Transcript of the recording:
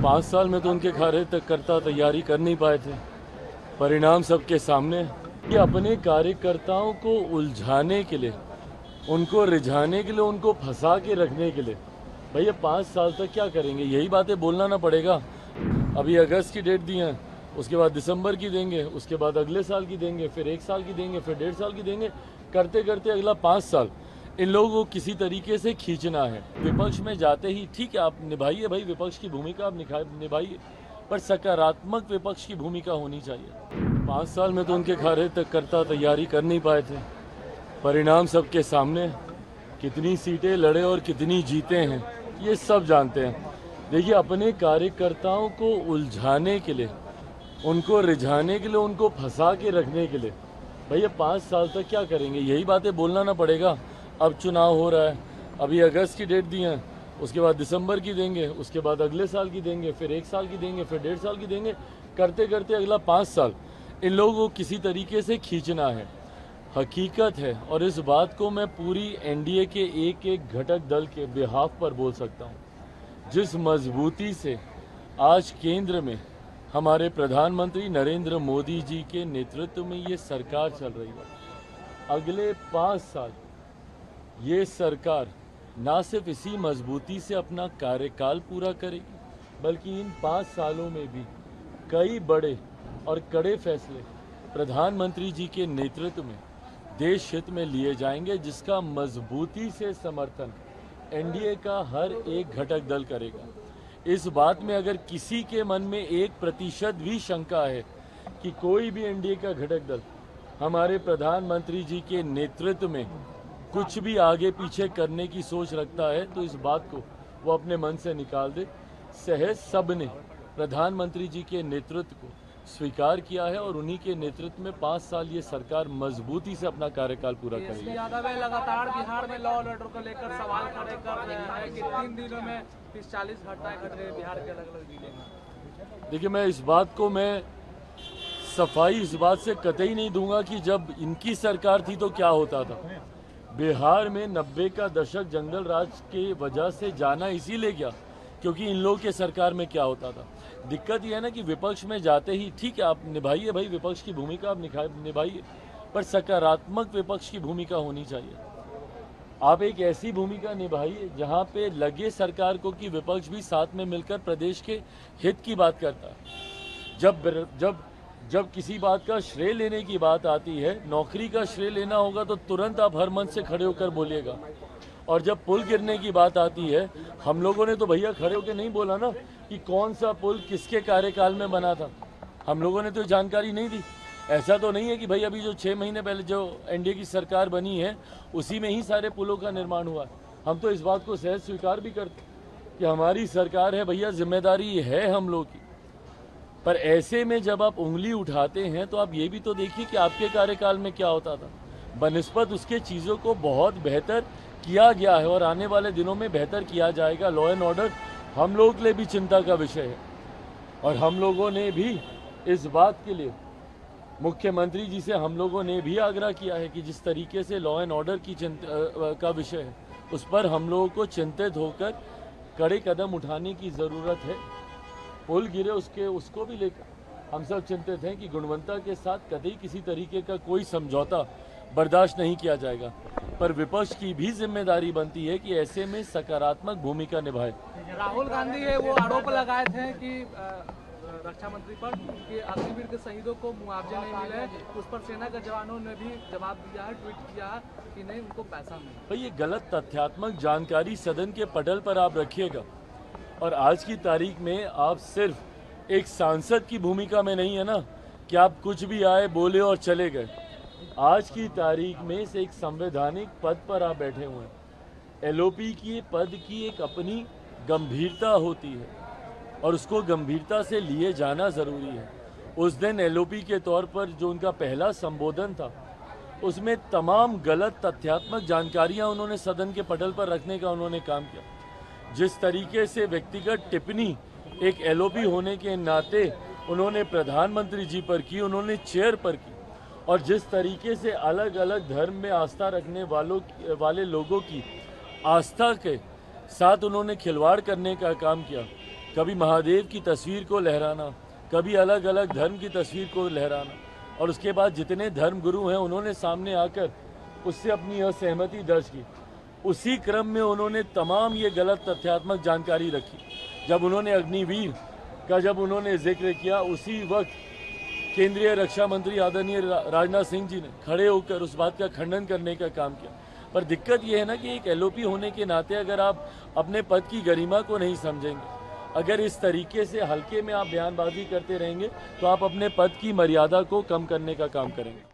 5 साल में तो उनके कार्यकर्ता तैयारी कर नहीं पाए थे। परिणाम सबके सामने है। कि अपने कार्यकर्ताओं को उलझाने के लिए, उनको रिझाने के लिए, उनको फंसा के रखने के लिए भैया 5 साल तक क्या करेंगे? यही बातें बोलना ना पड़ेगा। अभी अगस्त की डेट दी है, उसके बाद दिसंबर की देंगे, उसके बाद अगले साल की देंगे, फिर 1 साल की देंगे, फिर 1.5 साल की देंगे। करते करते अगला 5 साल इन लोगों को किसी तरीके से खींचना है। विपक्ष में जाते ही ठीक है, आप निभाइए भाई विपक्ष की भूमिका, आप निभाइए, पर सकारात्मक विपक्ष की भूमिका होनी चाहिए। 5 साल में तो उनके कार्यकर्ता तैयारी कर नहीं पाए थे। परिणाम सबके सामने है। कितनी सीटें लड़े और कितनी जीते हैं ये सब जानते हैं। देखिए, अपने कार्यकर्ताओं को उलझाने के लिए, उनको रिझाने के लिए, उनको फंसा के रखने के लिए भैया 5 साल तक क्या करेंगे? यही बातें बोलना ना पड़ेगा। अब चुनाव हो रहा है, अभी अगस्त की डेट दी है, उसके बाद दिसंबर की देंगे, उसके बाद अगले साल की देंगे, फिर 1 साल की देंगे, फिर 1.5 साल की देंगे। करते करते अगला 5 साल इन लोगों को किसी तरीके से खींचना है। हकीकत है, और इस बात को मैं पूरी एनडीए के एक एक घटक दल के बिहाफ पर बोल सकता हूँ। जिस मजबूती से आज केंद्र में हमारे प्रधानमंत्री नरेंद्र मोदी जी के नेतृत्व में ये सरकार चल रही है, अगले 5 साल ये सरकार ना सिर्फ इसी मजबूती से अपना कार्यकाल पूरा करेगी, बल्कि इन 5 सालों में भी कई बड़े और कड़े फैसले प्रधानमंत्री जी के नेतृत्व में देश हित में लिए जाएंगे, जिसका मजबूती से समर्थन एनडीए का हर एक घटक दल करेगा। इस बात में अगर किसी के मन में 1% भी शंका है कि कोई भी एनडीए का घटक दल हमारे प्रधानमंत्री जी के नेतृत्व में कुछ भी आगे पीछे करने की सोच रखता है, तो इस बात को वो अपने मन से निकाल दे। सहज सबने प्रधानमंत्री जी के नेतृत्व को स्वीकार किया है और उन्हीं के नेतृत्व में 5 साल ये सरकार मजबूती से अपना कार्यकाल पूरा करेगी। यादव लगातार बिहार में लॉ एंड ऑर्डर को लेकर सवाल खड़े कर रहे हैं कि 3 दिनों में 40 घटनाएं घट रही बिहार के अलग अलग जिले में। देखिए, मैं इस बात को सफाई इस बात से कतई नहीं दूंगा कि जब इनकी सरकार थी तो क्या होता था। बिहार में 90 का दशक जंगल राज के वजह से जाना इसीलिए गया क्योंकि इन लोगों के सरकार में क्या होता था। दिक्कत यह है ना कि विपक्ष में जाते ही ठीक है, आप निभाइए भाई विपक्ष की भूमिका, आप निभाइए, पर सकारात्मक विपक्ष की भूमिका होनी चाहिए। आप एक ऐसी भूमिका निभाइए जहां पे लगे सरकार को कि विपक्ष भी साथ में मिलकर प्रदेश के हित की बात करता है। जब किसी बात का श्रेय लेने की बात आती है, नौकरी का श्रेय लेना होगा तो तुरंत आप हर मंच से खड़े होकर बोलिएगा। और जब पुल गिरने की बात आती है, हम लोगों ने तो भैया खड़े होकर नहीं बोला ना कि कौन सा पुल किसके कार्यकाल में बना था। हम लोगों ने तो जानकारी नहीं दी। ऐसा तो नहीं है कि भाई अभी जो 6 महीने पहले जो एनडीए की सरकार बनी है उसी में ही सारे पुलों का निर्माण हुआ। हम तो इस बात को सहज स्वीकार भी करते कि हमारी सरकार है भैया, जिम्मेदारी है हम लोग की। पर ऐसे में जब आप उंगली उठाते हैं तो आप ये भी तो देखिए कि आपके कार्यकाल में क्या होता था। बनिस्बत उसके चीज़ों को बहुत बेहतर किया गया है और आने वाले दिनों में बेहतर किया जाएगा। लॉ एंड ऑर्डर हम लोग के लिए भी चिंता का विषय है और हम लोगों ने भी इस बात के लिए मुख्यमंत्री जी से हम लोगों ने भी आग्रह किया है कि जिस तरीके से लॉ एंड ऑर्डर की का विषय है उस पर हम लोगों को चिंतित होकर कड़े कदम उठाने की ज़रूरत है। पुल गिरे उसको भी लेकर हम सब चिंतित हैं कि गुणवत्ता के साथ कभी किसी तरीके का कोई समझौता बर्दाश्त नहीं किया जाएगा। पर विपक्ष की भी जिम्मेदारी बनती है कि ऐसे में सकारात्मक भूमिका निभाए। राहुल गांधी है वो आरोप लगाए थे कि रक्षा मंत्री पर कि अग्निवीर के शहीदों को मुआवजे नहीं मिले, उस पर सेना के जवानों ने भी जवाब दिया है, ट्वीट किया है कि नहीं उनको पैसा मिले। भाई ये गलत तथ्यात्मक जानकारी सदन के पटल पर आप रखिएगा और आज की तारीख में आप सिर्फ एक सांसद की भूमिका में नहीं है ना कि आप कुछ भी आए बोले और चले गए। आज की तारीख में से एक संवैधानिक पद पर आप बैठे हुए हैं। एलओपी की पद की एक अपनी गंभीरता होती है और उसको गंभीरता से लिए जाना ज़रूरी है। उस दिन एलओपी के तौर पर जो उनका पहला संबोधन था उसमें तमाम गलत तथ्यात्मक जानकारियां उन्होंने सदन के पटल पर रखने का उन्होंने काम किया। जिस तरीके से व्यक्तिगत टिप्पणी एक एलओपी होने के नाते उन्होंने प्रधानमंत्री जी पर की, उन्होंने चेयर पर की, और जिस तरीके से अलग अलग धर्म में आस्था रखने वाले लोगों की आस्था के साथ उन्होंने खिलवाड़ करने का काम किया, कभी महादेव की तस्वीर को लहराना, कभी अलग अलग धर्म की तस्वीर को लहराना, और उसके बाद जितने धर्म गुरु हैं उन्होंने सामने आकर उससे अपनी असहमति दर्ज की। उसी क्रम में उन्होंने तमाम ये गलत तथ्यात्मक जानकारी रखी। जब उन्होंने अग्निवीर का जब उन्होंने जिक्र किया, उसी वक्त केंद्रीय रक्षा मंत्री आदरणीय राजनाथ सिंह जी ने खड़े होकर उस बात का खंडन करने का काम किया। पर दिक्कत यह है ना कि एक एलओपी होने के नाते अगर आप अपने पद की गरिमा को नहीं समझेंगे, अगर इस तरीके से हल्के में आप बयानबाजी करते रहेंगे, तो आप अपने पद की मर्यादा को कम करने का काम करेंगे।